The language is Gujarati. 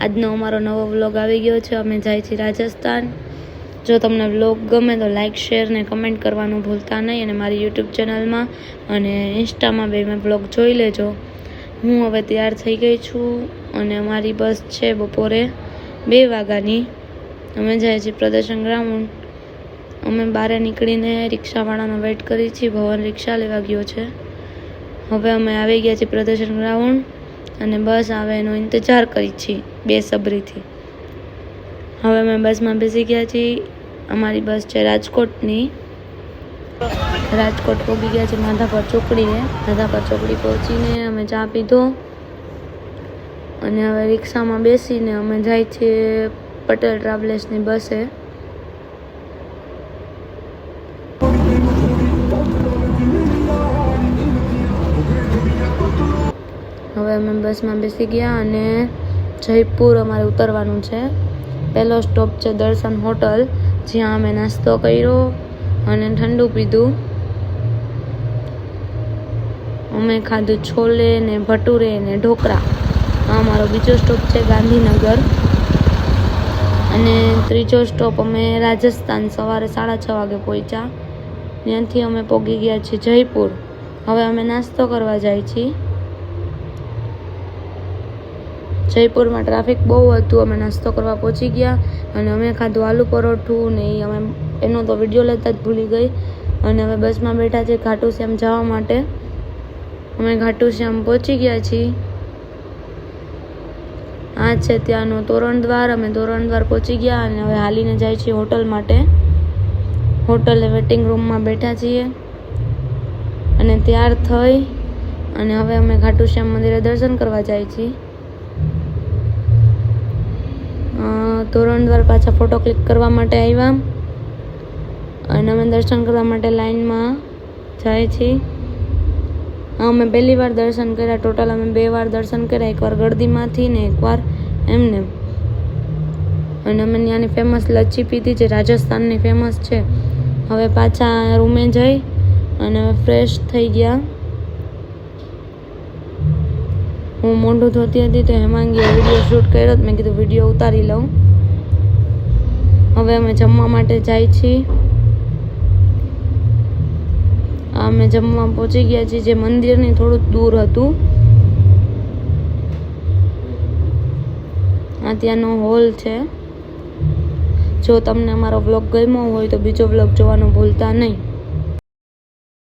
આજનો અમારો નવો વ્લોગ આવી ગયો છે. અમે જાય છીએ રાજસ્થાન. જો તમને વ્લોગ ગમે તો લાઇક, શેર ને કમેન્ટ કરવાનું ભૂલતા નહીં. અને મારી યુટ્યુબ ચેનલમાં અને ઇન્સ્ટામાં બે મેં વ્લોગ જોઈ લેજો. હું હવે તૈયાર થઈ ગઈ છું અને અમારી બસ છે બપોરે 2 વાગ્યાની. અમે જાય છીએ પ્રદર્શન ગ્રાઉન્ડ. અમે બહાર નીકળીને રિક્ષાવાળાનો વેઇટ કરી છીએ. ભવન રિક્ષા લેવા ગયો છે. હવે અમે આવી ગયા છીએ પ્રદર્શન ગ્રાઉન્ડ અને બસ આવે એનો ઇંતજાર કરી છીએ બેસબરીથી. હવે અમે બસમાં બેસી ગયા છીએ. અમારી બસ છે રાજકોટની. રાજકોટ પહોંચી ગયા છે માધાપર ચોકડીએ. માધાપર ચોકડી પહોંચીને અમે ચા પીધો અને હવે રિક્ષામાં બેસીને અમે જાય છીએ પટેલ ટ્રાવેલ્સની બસે. હવે અમે બસમાં બેસી ગયા અને જયપુર અમારે ઉતરવાનું છે. પહેલો સ્ટોપ છે દર્શન હોટલ, જ્યાં અમે નાસ્તો કર્યો અને ઠંડુ પીધું. અમે ખાધું છોલે ને ભટુરે ને ઢોકળા. આ અમારો બીજો સ્ટોપ છે ગાંધીનગર અને ત્રીજો સ્ટોપ અમે રાજસ્થાન. સવારે 6:30 વાગે પહોંચ્યા. ત્યાંથી અમે પહોંચી ગયા છીએ જયપુર. હવે અમે નાસ્તો કરવા જાય છીએ. જયપુરમાં ટ્રાફિક બહુ હતું. અમે નાસ્તો કરવા પહોંચી ગયા અને અમે ખાધું આલુ પરોઠું ને અમે એનો તો વિડીયો લેતા જ ભૂલી ગઈ. અને હવે બસમાં બેઠા છે ઘાટુ શ્યામ જવા માટે. અમે ઘાટુ શ્યામ પહોંચી ગયા છીએ. આ છે ત્યાંનો તોરણ દ્વાર. અમે તોરણ દ્વાર પહોંચી ગયા અને હવે હાલીને જાય છીએ હોટલ માટે. હોટલે વેટિંગ રૂમમાં બેઠા છીએ અને તૈયાર થઈ અને હવે અમે ઘાટુ શ્યામ મંદિરે દર્શન કરવા જાય છીએ. તોરણ દ્વાર પાછા ફોટો ક્લિક કરવા માટે આવ્યા અને અમે દર્શન કરવા માટે લાઈનમાં જાય છીએ. અમે પહેલી વાર દર્શન કર્યા. ટોટલ અમે 2 વાર દર્શન કર્યા. એકવાર ગળદીમાંથી ને એકવાર એમને. અને અમે ત્યાંની ફેમસ લચ્છી પીધી, જે રાજસ્થાનની ફેમસ છે. હવે પાછા રૂમે જઈ અને ફ્રેશ થઈ ગયા. હું મોઢું ધોતી હતી તો હેમાંગીએ વિડીયો શૂટ કર્યો. મેં કીધું વિડીયો ઉતારી લઉં. હવે અમે જમવા માટે જાય છીએ. અમે જમવા પહોંચી ગયા છીએ, જે મંદિરની થોડુંક દૂર હતું. આ ત્યાંનો હોલ છે. જો તમને અમારો વ્લોગ ગમ્યો હોય તો બીજો વ્લોગ જોવાનું ભૂલતા નહીં.